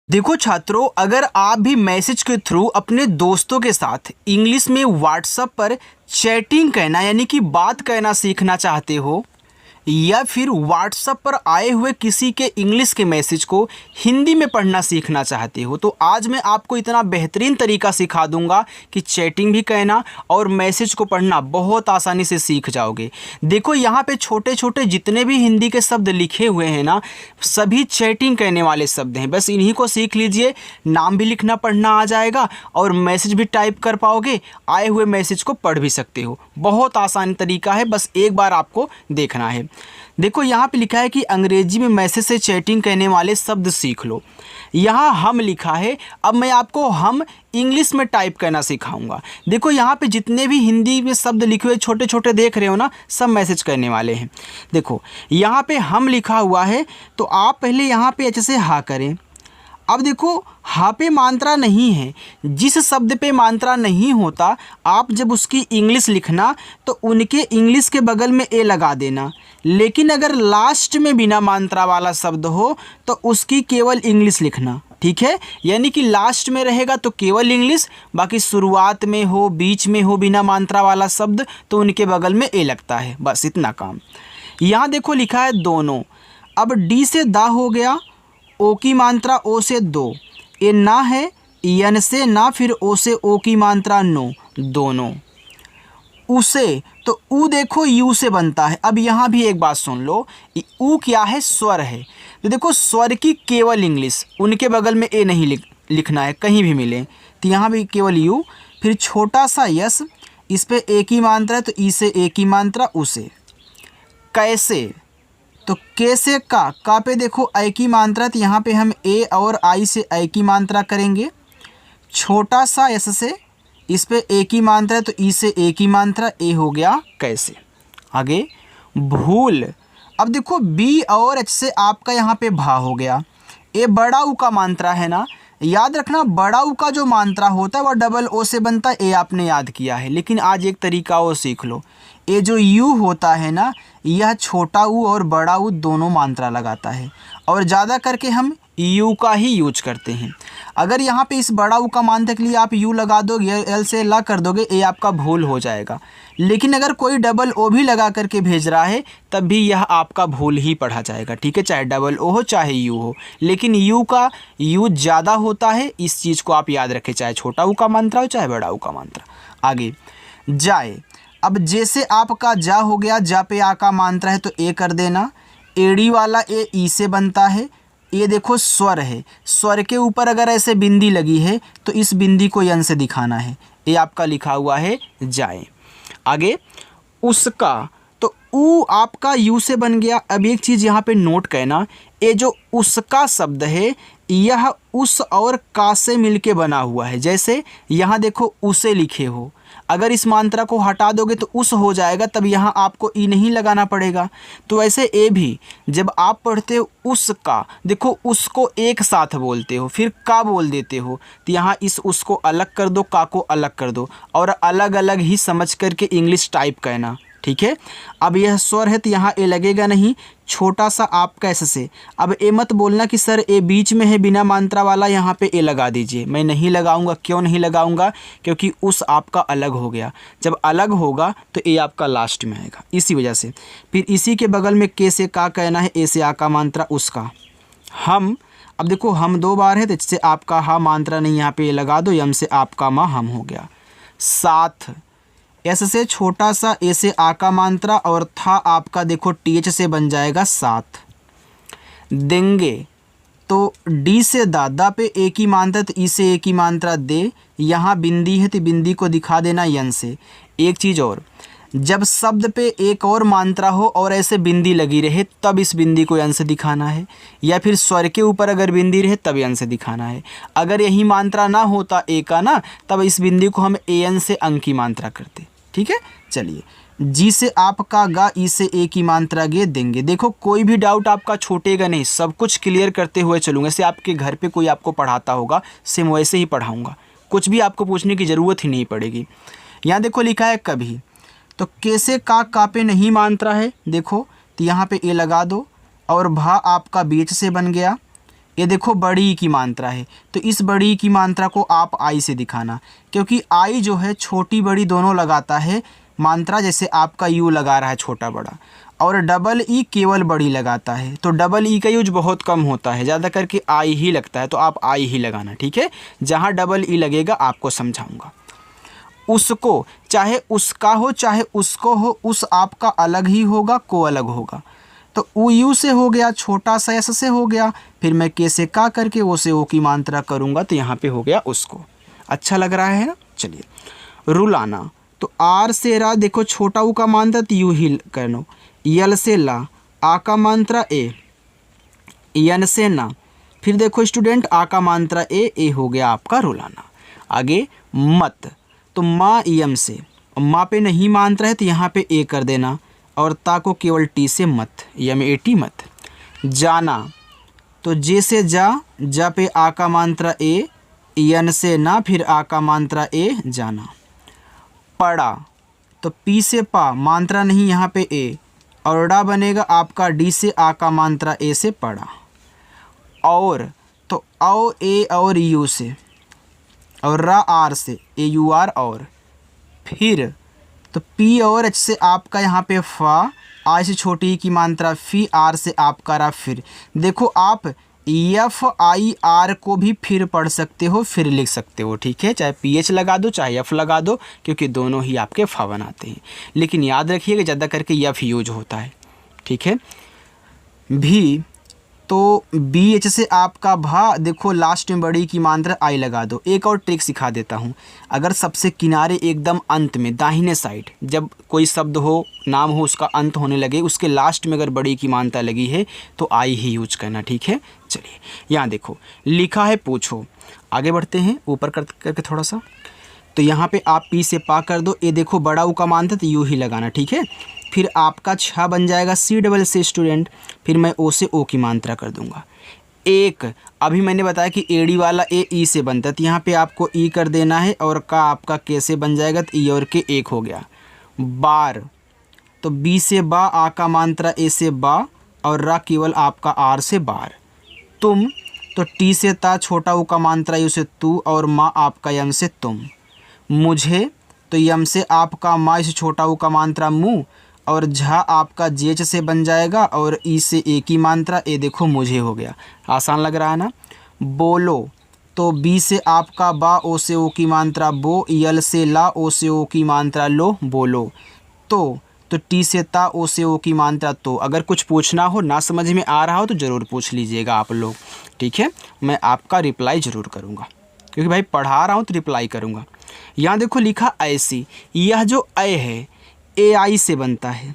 देखो छात्रों, अगर आप भी मैसेज के थ्रू अपने दोस्तों के साथ इंग्लिश में व्हाट्सएप पर चैटिंग करना यानी कि बात करना सीखना चाहते हो या फिर व्हाट्सएप पर आए हुए किसी के इंग्लिश के मैसेज को हिंदी में पढ़ना सीखना चाहते हो, तो आज मैं आपको इतना बेहतरीन तरीका सिखा दूंगा कि चैटिंग भी करना और मैसेज को पढ़ना बहुत आसानी से सीख जाओगे। देखो यहाँ पे छोटे छोटे जितने भी हिंदी के शब्द लिखे हुए हैं ना, सभी चैटिंग करने वाले शब्द हैं। बस इन्हीं को सीख लीजिए, नाम भी लिखना पढ़ना आ जाएगा और मैसेज भी टाइप कर पाओगे, आए हुए मैसेज को पढ़ भी सकते हो। बहुत आसान तरीका है, बस एक बार आपको देखना है। देखो यहाँ पे लिखा है कि अंग्रेजी में मैसेज से चैटिंग करने वाले शब्द सीख लो। यहाँ हम लिखा है, अब मैं आपको हम इंग्लिश में टाइप करना सिखाऊंगा। देखो यहाँ पे जितने भी हिंदी में शब्द लिखे हुए छोटे छोटे देख रहे हो ना, सब मैसेज करने वाले हैं। देखो यहाँ पे हम लिखा हुआ है, तो आप पहले यहाँ पे अच्छे से हा करें। अब देखो हा पे मात्रा नहीं है, जिस शब्द पे मात्रा नहीं होता आप जब उसकी इंग्लिश लिखना तो उनके इंग्लिश के बगल में ए लगा देना। लेकिन अगर लास्ट में बिना मात्रा वाला शब्द हो तो उसकी केवल इंग्लिश लिखना, ठीक है। यानी कि लास्ट में रहेगा तो केवल इंग्लिश, बाकी शुरुआत में हो बीच में हो बिना मात्रा वाला शब्द तो उनके बगल में ए लगता है, बस इतना काम। यहाँ देखो लिखा है दोनों। अब डी से दा हो गया, ओ की मात्रा ओ से दो, ये ना है, यन से ना, फिर ओ से ओ की मात्रा नो, दोनों। उसे तो ऊ देखो यू से बनता है। अब यहाँ भी एक बात सुन लो, ऊ क्या है? स्वर है। तो देखो स्वर की केवल इंग्लिश, उनके बगल में ए नहीं लिखना है, कहीं भी मिले तो यहाँ भी केवल यू, फिर छोटा सा यस, इस पे ए की मात्रा है तो ई से ए की मात्रा, उसे। कैसे तो के से का पे देखो ए की मात्रा, तो यहाँ पे हम ए और आई से ए की मात्रा करेंगे। छोटा सा एस से, इस पे ए की मात्रा है तो ई से ए की मात्रा, ए हो गया कैसे। आगे भूल। अब देखो बी और एच से आपका यहाँ पे भा हो गया। ए बड़ा ऊ का मात्रा है ना, याद रखना बड़ा ऊ का जो मात्रा होता है वह डबल ओ से बनता है, ए आपने याद किया है। लेकिन आज एक तरीका और सीख लो, ये जो यू होता है ना, यह छोटा ऊ और बड़ा ऊ दोनों मात्रा लगाता है और ज़्यादा करके हम यू का ही यूज करते हैं। अगर यहाँ पे इस बड़ा ऊ का मात्रा के लिए आप यू लगा दोगे, एल से ला कर दोगे, ये आपका भूल हो जाएगा। लेकिन अगर कोई डबल ओ भी लगा करके भेज रहा है तब भी यह आपका भूल ही पढ़ा जाएगा, ठीक है। चाहे डबल ओ हो चाहे यू हो, लेकिन यू का यूज ज़्यादा होता है, इस चीज़ को आप याद रखें, चाहे छोटा ऊ का मात्रा हो चाहे बड़ा ऊ का मात्रा। आगे जाए। अब जैसे आपका जा हो गया, जा पे आ का मात्रा है तो ए कर देना। एड़ी वाला ए ई से बनता है। ये देखो स्वर है, स्वर के ऊपर अगर ऐसे बिंदी लगी है तो इस बिंदी को यन से दिखाना है, ये आपका लिखा हुआ है जाए। आगे उसका, तो ऊ आपका यू से बन गया। अब एक चीज़ यहाँ पे नोट करना, ये जो उसका शब्द है यह उस और का से मिलके बना हुआ है। जैसे यहाँ देखो उसे लिखे हो, अगर इस मात्रा को हटा दोगे तो उस हो जाएगा, तब यहाँ आपको ई नहीं लगाना पड़ेगा। तो ऐसे ए भी जब आप पढ़ते हो उसका, देखो उसको एक साथ बोलते हो फिर का बोल देते हो, तो यहाँ इस उसको अलग कर दो, का को अलग कर दो और अलग अलग ही समझ करके इंग्लिश टाइप करना, ठीक है। अब यह स्वर है तो यहाँ ए लगेगा नहीं, छोटा सा आपका ऐसे से। अब ए मत बोलना कि सर ए बीच में है बिना मात्रा वाला, यहाँ पे ए लगा दीजिए। मैं नहीं लगाऊंगा। क्यों नहीं लगाऊंगा? क्योंकि उस आपका अलग हो गया, जब अलग होगा तो ए आपका लास्ट में आएगा, इसी वजह से। फिर इसी के बगल में के से का कहना है, ए से आ का मात्रा उसका। हम, अब देखो हम दो बार है तो इससे आपका हा मात्रा नहीं, यहाँ पे ए लगा दो, यम से आपका माँ हम हो गया। साथ, एस से छोटा सा, ए से आ का मात्रा और था आपका देखो टी एच से बन जाएगा साथ। देंगे, तो डी से दा पे ए की मात्रा तो ई से ए की मात्रा दे, यहाँ बिंदी है तो बिंदी को दिखा देना यन से। एक चीज़ और, जब शब्द पे एक और मात्रा हो और ऐसे बिंदी लगी रहे तब इस बिंदी को यन से दिखाना है, या फिर स्वर के ऊपर अगर बिंदी रहे तब यन से दिखाना है। अगर यही मात्रा ना होता ए का ना, तब इस बिंदी को हम ए एन से अंक की मात्रा करते, ठीक है। चलिए, जी से आपका गा, ई से ए की मात्रा गे, देंगे। देखो कोई भी डाउट आपका छूटेगा नहीं, सब कुछ क्लियर करते हुए चलूँगा। जैसे आपके घर पे कोई आपको पढ़ाता होगा, सेम वैसे ही पढ़ाऊँगा, कुछ भी आपको पूछने की ज़रूरत ही नहीं पड़ेगी। यहाँ देखो लिखा है कभी, तो कैसे का पे नहीं मात्रा है, देखो तो यहाँ पे ए लगा दो और भा आपका बीच से बन गया। ये देखो बड़ी ई की मात्रा है, तो इस बड़ी ई की मात्रा को आप आई से दिखाना, क्योंकि आई जो है छोटी बड़ी दोनों लगाता है मात्रा, जैसे आपका यू लगा रहा है छोटा बड़ा, और डबल ई केवल बड़ी लगाता है। तो डबल ई का यूज बहुत कम होता है, ज़्यादा करके आई ही लगता है, तो आप आई ही लगाना, ठीक है। जहाँ डबल ई लगेगा आपको समझाऊंगा। उसको, चाहे उसका हो चाहे उसको हो, उस आपका अलग ही होगा, को अलग होगा। तो ऊ यू से हो गया, छोटा सा एस से हो गया, फिर मैं के से का करके ओ से ओ की मात्रा करूँगा, तो यहाँ पे हो गया उसको। अच्छा लग रहा है ना। चलिए, रुलाना, तो आर से रा, देखो छोटा ऊ का मात्रा तो यू ही करनो। यल से ला, आ का मात्रा ए, यन से ना, फिर देखो स्टूडेंट आ का मात्रा ए हो गया आपका रुलाना। आगे मत, तो माँ यम से, माँ पे नहीं मात्रा है तो यहाँ पे ए कर देना, और ता को केवल टी से मत, यम ए टी मत। जाना, तो जे से जा पे आ का मात्रा ए, यन से ना, फिर आ का मात्रा ए, जाना। पड़ा, तो पी से पा, मात्रा नहीं यहाँ पे ए, और डा बनेगा आपका डी से आ का मात्रा ए से पड़ा। और, तो औ ए और यू से, और रा आर से, ए यू आर, और फिर तो पी और एच से आपका यहाँ पे फा, आई से छोटी की मात्रा फी, आर से आपका रा फिर। देखो आप एफ आई आर को भी फिर पढ़ सकते हो, फिर लिख सकते हो, ठीक है। चाहे पी एच लगा दो चाहे एफ लगा दो, क्योंकि दोनों ही आपके फा बनाते हैं। लेकिन याद रखिएगा ज़्यादा करके एफ यूज होता है, ठीक है। भी, तो बी एच से आपका भा, देखो लास्ट में बड़ी की मात्रा आई लगा दो। एक और ट्रिक सिखा देता हूँ, अगर सबसे किनारे एकदम अंत में दाहिने साइड जब कोई शब्द हो, नाम हो, उसका अंत होने लगे, उसके लास्ट में अगर बड़ी की मात्रा लगी है तो आई ही यूज करना, ठीक है। चलिए, यहाँ देखो लिखा है पूछो, आगे बढ़ते हैं ऊपर करके थोड़ा सा। तो यहाँ पे आप पी से पा कर दो, ये देखो बड़ा ऊ का मात्रा तो यू ही लगाना, ठीक है। फिर आपका छा बन जाएगा सी डबल से स्टूडेंट, फिर मैं ओ से ओ की मात्रा कर दूंगा। एक, अभी मैंने बताया कि एडी वाला ए ई से बनता है, तो यहाँ पे आपको ई कर देना है, और का आपका कैसे बन जाएगा, तो ई और के एक हो गया। बार, तो बी से बा, आ का मात्रा ए से बा, और रा केवल आपका आर से बार। तुम, तो टी से ता, छोटा ऊ का मात्रा यू से तू, और माँ आपका यम से तुम। मुझे, तो यम से आपका माँ से छोटा ऊ का मात्रा मुँह, और झा आपका जेच से बन जाएगा, और ई से ए की मात्रा, ए देखो मुझे हो गया। आसान लग रहा है ना। बोलो, तो बी से आपका बा, ओ से ओ की मात्रा बो, यल से ला, ओ से ओ की मात्रा लो, बोलो। तो टी से ता, ओ से ओ की मात्रा तो। अगर कुछ पूछना हो, ना समझ में आ रहा हो तो ज़रूर पूछ लीजिएगा आप लोग, ठीक है। मैं आपका रिप्लाई ज़रूर करूँगा, क्योंकि भाई पढ़ा रहा हूँ तो रिप्लाई करूँगा। यहाँ देखो लिखा ऐसी, यह जो ए है ए आई से बनता है,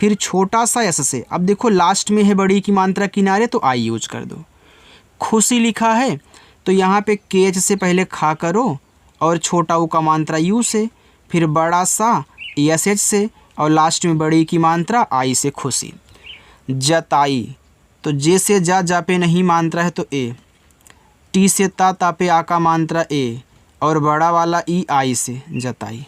फिर छोटा सा एस से। अब देखो लास्ट में है बड़ी की मात्रा किनारे, तो आई यूज कर दो। खुशी लिखा है, तो यहाँ पे के एच से पहले खा करो, और छोटा ऊ का मात्रा यू से, फिर बड़ा सा एस एच से, और लास्ट में बड़ी की मात्रा आई से खुशी। जताई, तो जे से जा पे नहीं मात्रा है तो ए, टी से ता पे आ का मात्रा ए, और बड़ा वाला ई आई से जताई।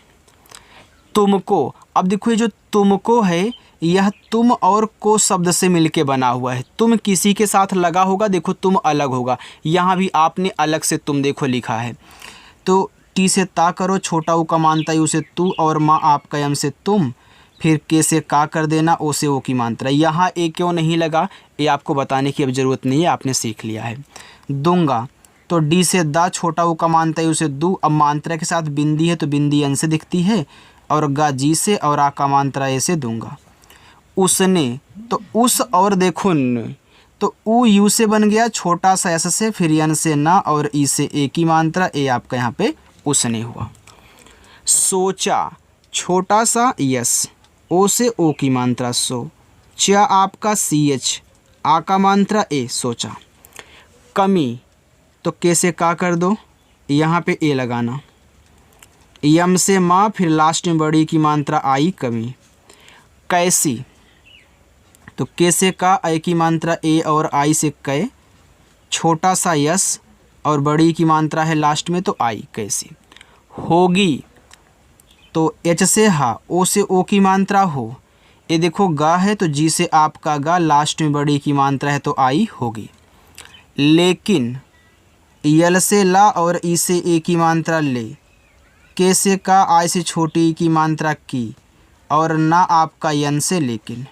तुमको, अब देखो ये जो तुमको है, यह तुम और को शब्द से मिलके बना हुआ है। तुम किसी के साथ लगा होगा, देखो तुम अलग होगा, यहाँ भी आपने अलग से तुम देखो लिखा है। तो टी से ता करो, छोटा ऊ का मात्रा यू से तू, और माँ आपका यम से तुम, फिर के से का कर देना, ओ से ओ की मात्रा। यहाँ ए क्यों नहीं लगा, ये आपको बताने की अब ज़रूरत नहीं है, आपने सीख लिया है। दूंगा, तो डी से दा, छोटा ऊ का मात्रा यू से दू, अब मात्रा के साथ बिंदी है तो बिंदी अन से दिखती है, और गा जी से, और आ का मात्रा ए से दूंगा। उसने, तो उस, और देखो न, तो ऊ यू से बन गया, छोटा सा एस से, फिर यन से ना, और ई से ए की मात्रा, ए आपका यहाँ पे उसने हुआ। सोचा, छोटा सा यस, ओ से ओ की मात्रा सो, चा आपका सी एच, आ का मात्रा ए, सोचा। कमी, तो कैसे का कर दो, यहाँ पे ए लगाना, यम से माँ, फिर लास्ट में बड़ी की मात्रा आई, कमी। कैसी, तो कैसे का, ए की मात्रा ए, और आई से कै, छोटा सा यस, और बड़ी की मात्रा है लास्ट में तो आई, कैसी। होगी, तो एच से हा, ओ से ओ की मात्रा हो, ये देखो गा है तो जी से आपका गा, लास्ट में बड़ी की मात्रा है तो आई होगी। लेकिन यल से ला और ई से ए की मात्रा ले, के से का, आई से छोटी की मात्रा की, और ना आपका यन से लेकिन।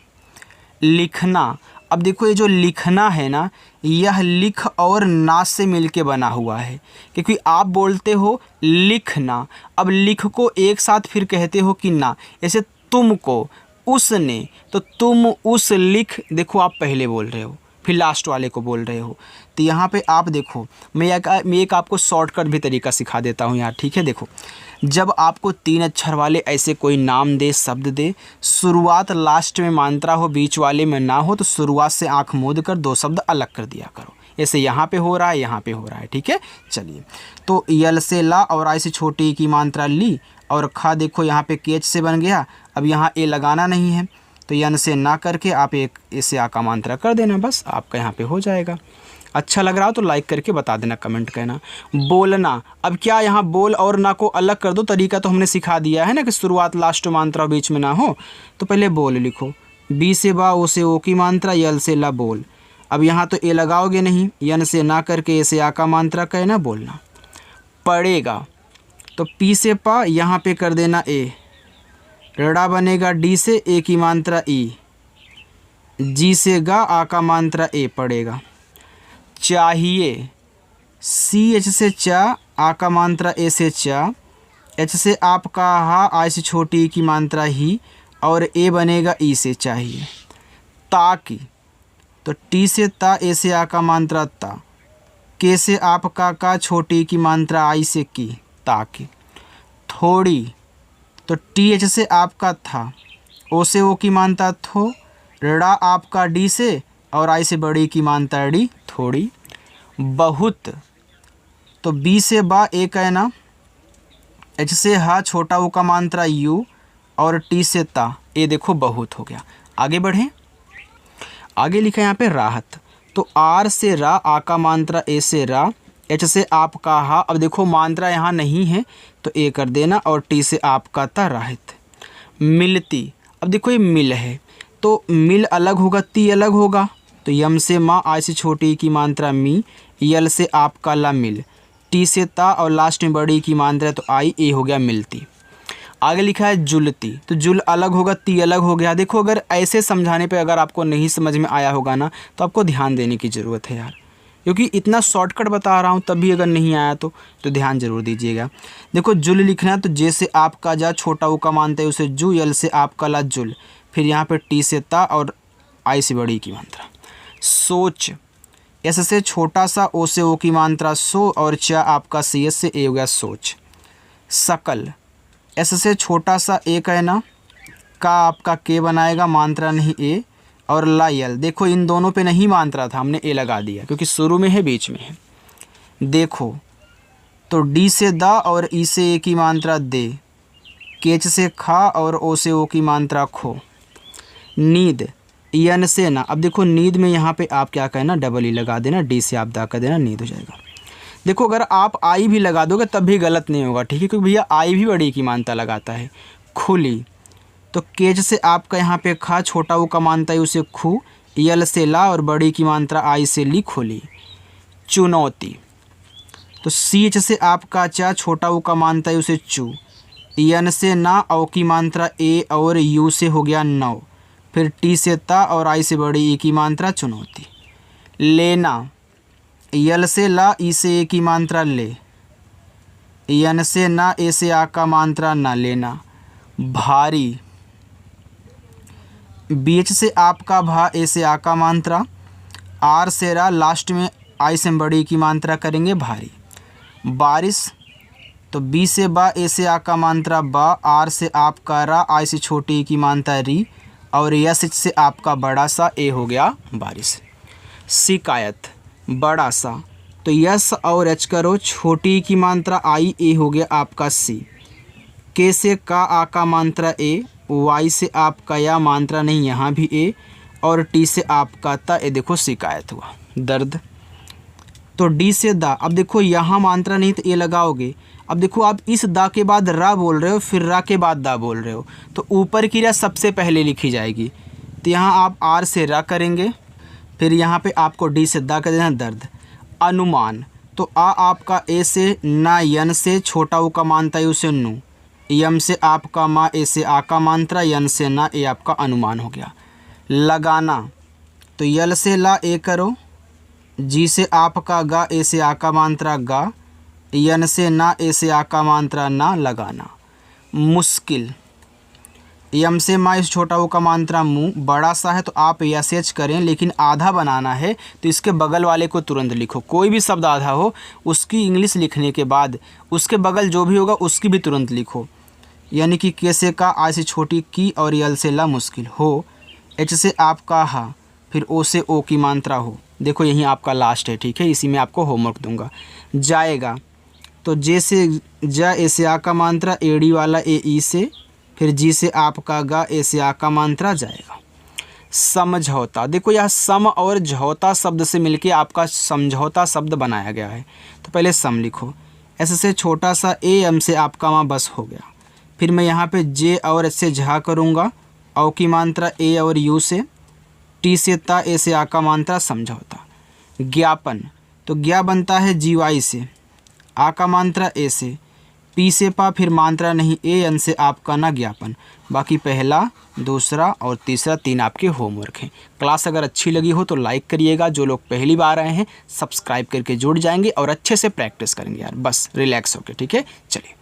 लिखना, अब देखो ये जो लिखना है ना, यह लिख और ना से मिलके बना हुआ है, क्योंकि आप बोलते हो लिखना, अब लिख को एक साथ फिर कहते हो कि ना। ऐसे तुमको, उसने, तो तुम उस लिख, देखो आप पहले बोल रहे हो फिर लास्ट वाले को बोल रहे हो। तो यहाँ पे आप देखो, मैं एक आपको शॉर्टकट भी तरीका सिखा देता हूँ यार, ठीक है। देखो, जब आपको 3 अक्षर वाले ऐसे कोई नाम दे, शब्द दे, शुरुआत लास्ट में मात्रा हो, बीच वाले में ना हो, तो शुरुआत से आंख मूंद कर 2 शब्द अलग कर दिया करो। ऐसे यहाँ पे हो रहा है, यहाँ पे हो रहा है, ठीक है। चलिए, तो यल से ला और आई से छोटी की मात्रा ली, और खा देखो यहाँ पे केच से बन गया। अब यहाँ ए लगाना नहीं है, तो यन से ना करके आप एक ऐसे आ का मात्रा कर देना, बस आपका यहाँ पे हो जाएगा। अच्छा लग रहा हो तो लाइक करके बता देना, कमेंट करना। बोलना, अब क्या यहाँ बोल और ना को अलग कर दो, तरीका तो हमने सिखा दिया है ना कि शुरुआत लास्ट मात्रा बीच में ना हो। तो पहले बोल लिखो, बी से बा, ओ से ओ की मात्रा, यल से ला बोल। अब यहाँ तो ए लगाओगे नहीं, यन से ना करके ऐसे आ का मात्रा कहना, बोलना। पड़ेगा, तो पी से पा, यहाँ पे कर देना ए, रड़ा बनेगा डी से, ए की मात्रा ई, जी से गा, आ का मात्रा ए, पड़ेगा। चाहिए, सी एच से चा, आ का मात्रा ए से चा, एच से आपका हा, आई से छोटी की मात्रा ही, और ए बनेगा ई से चाहिए। ताकि, तो टी से ता, ए से आ का मात्रा ता, के से आपका का, छोटी की मात्रा आई से की, ताकि। थोड़ी, तो टी एच से आपका था, ओ से ओ की मात्रा थो, रड़ा आपका डी से, और आई से बड़ी की मात्रा डी, थोड़ी। बहुत, तो बी से बा, ए कहना, एच से हा, छोटा ओ का मात्रा यू, और टी से ता, ए देखो बहुत हो गया। आगे बढ़ें, आगे लिखा है यहाँ पे राहत, तो आर से रा, आ का मात्रा ए से रा, एच से आपका हा, अब देखो मात्रा यहाँ नहीं है तो ए कर देना, और टी से आपका ता, राहत। मिलती, अब देखो ये मिल है, तो मिल अलग होगा, ती अलग होगा, तो यम से माँ, आई से छोटी की मात्रा मी, यल से आपका ला मिल, टी से ता, और लास्ट में बड़ी की मात्रा तो आई, ए हो गया मिलती। आगे लिखा है जुलती, तो जुल अलग होगा, ती अलग हो गया। देखो अगर ऐसे समझाने पे अगर आपको नहीं समझ में आया होगा ना, तो आपको ध्यान देने की ज़रूरत है यार, क्योंकि इतना शॉर्टकट बता रहा हूँ, तब भी अगर नहीं आया तो ध्यान जरूर दीजिएगा। देखो जुल लिखना है, तो जैसे आपका जा, छोटा ऊ का मानते हैं उसे जू, यल से आपका ला जुल, फिर यहाँ पे टी से ता, और आई से बड़ी की मात्रा। सोच, एस से छोटा सा, ओ से ओ की मात्रा सो, और चा आपका सी एस से ए हो गया सोच। सकल, एस से छोटा सा ए कहना, का आपका के बनाएगा, मात्रा नहीं ए, और ला यल, देखो इन दोनों पे नहीं मात्रा था, हमने ए लगा दिया क्योंकि शुरू में है बीच में है। देखो, तो डी से दा, और ई से ए की मात्रा दे, केच से खा, और ओ से ओ की मात्रा खो। नींद, यन से ना, अब देखो नींद में यहाँ पे आप क्या कहना, डबल ई लगा देना, डी से आप दा कर देना, नींद हो जाएगा। देखो अगर आप आई भी लगा दोगे तब भी गलत नहीं होगा, ठीक है, क्योंकि भैया आई भी बड़ी की मात्रा लगाता है। खुली, तो केज से आपका यहाँ पे खा, छोटा ऊ का मानता है उसे खू, यल से ला, और बड़ी की मात्रा आई से ली, खोली। चुनौती, तो सीच से आपका चा, छोटा ऊ का मानता है उसे चू, यन से ना, औ की मात्रा ए, और यू से हो गया नौ, फिर टी से ता, और आई से बड़ी ई की मात्रा चुनौती। लेना, यल से ला, ई से ए की मात्रा ले, यन से ना, ए से आ का मात्रा ना, लेना। भारी, बीच से आपका भा, ए से आ का मात्रा, आर से रा, लास्ट में आई से बड़ी की मात्रा करेंगे, भारी। बारिश, तो बी से बा, ए से आ का मात्रा बा, आर से आपका रा, आई से छोटी की मात्रा री, और यस से आपका बड़ा सा, ए हो गया बारिश। शिकायत, बड़ा सा, तो यस और एच करो, छोटी की मात्रा आई, ए हो गया आपका सी। के से का, आ का मात्रा ए, वाई से आपका या मात्रा नहीं, यहाँ भी ए, और टी से आपका ता, ए देखो शिकायत हुआ। दर्द, तो डी से दा। अब देखो यहाँ मात्रा नहीं तो ए लगाओगे। अब देखो आप इस दा के बाद रा बोल रहे हो, फिर रा के बाद दा बोल रहे हो, तो ऊपर की रा सबसे पहले लिखी जाएगी। तो यहाँ आप आर से रा करेंगे, फिर यहाँ पे आपको डी से दा कर देना दर्द। अनुमान, तो आ आपका ए से, ना यन से, छोटा ऊ का मानता यू से नू, यम से आपका मा, ए से आ का मात्रा, यन से ना, ए आपका अनुमान हो गया। लगाना, तो यल से ला ए करो, जी से आपका गा, ए से आ का मात्रा गा, यन से ना, ए से आ का मात्रा ना, लगाना। मुश्किल, यम से मा, इस छोटा ऊ का मात्रा मुँह, बड़ा सा है तो आप यस एच करें, लेकिन आधा बनाना है तो इसके बगल वाले को तुरंत लिखो। कोई भी शब्द आधा हो उसकी इंग्लिश लिखने के बाद उसके बगल जो भी होगा उसकी भी तुरंत लिखो। यानी कि के से का, आ से छोटी की और यल से ला मुश्किल हो, एच से आपका हा, फिर ओ से ओ की मात्रा हो। देखो यही आपका लास्ट है, ठीक है, इसी में आपको होमवर्क दूंगा। जाएगा, तो जे से जा, ए से आ का मात्रा, एड़ी वाला ए ई से, फिर जी से आपका गा, ए से आ का मात्रा जाएगा। समझौता, देखो यह सम और झौता शब्द से मिलके आपका समझौता शब्द बनाया गया है। तो पहले सम लिखो, एस से छोटा सा ए, एम से आपका वहाँ बस हो गया। फिर मैं यहाँ पे जे और एस से झा करूँगा, औ की मात्रा ए और यू से, टी से ता, ए से आ का मात्रा समझौता। ज्ञापन, तो ज्ञा बनता है जी वाई से, आ का मात्रा ए से, पी से पा, फिर मात्रा नहीं ए, एन से आपका ना, ज्ञापन। बाकी पहला, दूसरा और तीसरा 3 आपके होमवर्क हैं। क्लास अगर अच्छी लगी हो तो लाइक करिएगा। जो लोग पहली बार आए हैं सब्सक्राइब करके जुड़ जाएंगे और अच्छे से प्रैक्टिस करेंगे यार, बस रिलैक्स होके, ठीक है। चलिए।